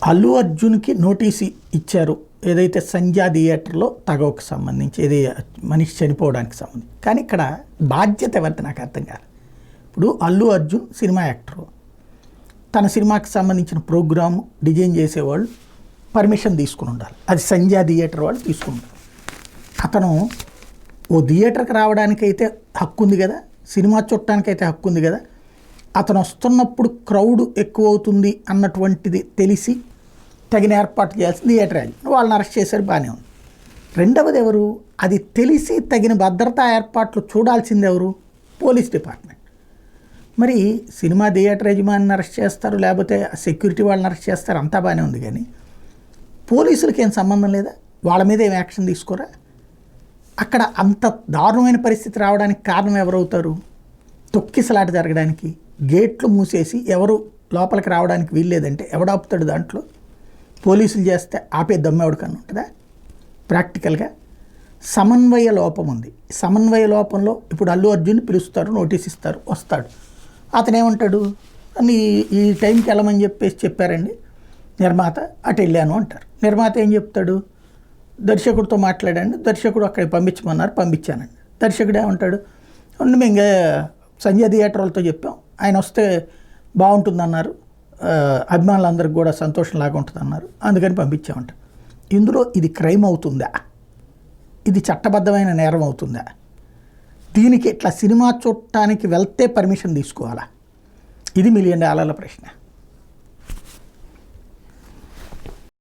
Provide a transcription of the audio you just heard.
అల్లు అర్జున్కి నోటీసు ఇచ్చారు ఏదైతే సంధ్యా థియేటర్లో తగవకు సంబంధించి ఏది మనిషి చనిపోవడానికి సంబంధించి. కానీ ఇక్కడ బాధ్యత ఎవరిది నాకు అర్థం కాదు. ఇప్పుడు అల్లు అర్జున్ సినిమా యాక్టరు, తన సినిమాకి సంబంధించిన ప్రోగ్రాము డిజైన్ చేసేవాళ్ళు పర్మిషన్ తీసుకుని ఉండాలి. అది సంధ్యా థియేటర్ వాళ్ళు తీసుకుని ఉండాలి. అతను ఓ థియేటర్కి రావడానికైతే హక్కు ఉంది కదా, సినిమా చూడటానికైతే హక్కు ఉంది కదా. అతను వస్తున్నప్పుడు క్రౌడ్ ఎక్కువ అవుతుంది అన్నటువంటిది తెలిసి తగిన ఏర్పాటు చేయాల్సింది థియేటర్ యాజమాన్యం. వాళ్ళని అరెస్ట్ చేశారు, బాగానే ఉంది. రెండవది ఎవరు, అది తెలిసి తగిన భద్రతా ఏర్పాట్లు చూడాల్సింది ఎవరు, పోలీస్ డిపార్ట్మెంట్. మరి సినిమా థియేటర్ యజమానిని అరెస్ట్ చేస్తారు, లేకపోతే సెక్యూరిటీ వాళ్ళని అరెస్ట్ చేస్తారు, అంతా బాగానే ఉంది. కానీ పోలీసులకి ఏం సంబంధం లేదా, వాళ్ళ మీద ఏం యాక్షన్ తీసుకోరా? అక్కడ అంత దారుణమైన పరిస్థితి రావడానికి కారణం ఎవరవుతారు? తొక్కిసలాట జరగడానికి గేట్లు మూసేసి ఎవరు లోపలికి రావడానికి వీల్లేదంటే ఎవడాపుతాడు? దాంట్లో పోలీసులు చేస్తే ఆపే దమ్మెవడికన్నా ఉంటుందా? ప్రాక్టికల్గా సమన్వయ లోపం ఉంది. సమన్వయ లోపంలో ఇప్పుడు అల్లు అర్జున్ పిలుస్తారు, నోటీస్ ఇస్తారు, వస్తాడు. అతను ఏమంటాడు, ఈ టైంకి వెళ్ళమని చెప్పారండి నిర్మాత, అటు వెళ్ళాను అంటారు. నిర్మాత ఏం చెప్తాడు, దర్శకుడితో మాట్లాడండి, దర్శకుడు అక్కడికి పంపించమన్నారు, పంపించానండి. దర్శకుడు ఏమంటాడు, మేము సంధ్యా థియేటర్ వాళ్ళతో చెప్పాం, ఆయన వస్తే బాగుంటుందన్నారు, అభిమానులందరికీ కూడా సంతోషంలాగా ఉంటుందన్నారు, అందుకని పంపించామంట. ఇందులో ఇది క్రైమ్ అవుతుందా? ఇది చట్టబద్ధమైన నేరం అవుతుందా? దీనికి ఇట్లా సినిమా చూడటానికి వెళ్తే పర్మిషన్ తీసుకోవాలా? ఇది $1,000,000 ప్రశ్న.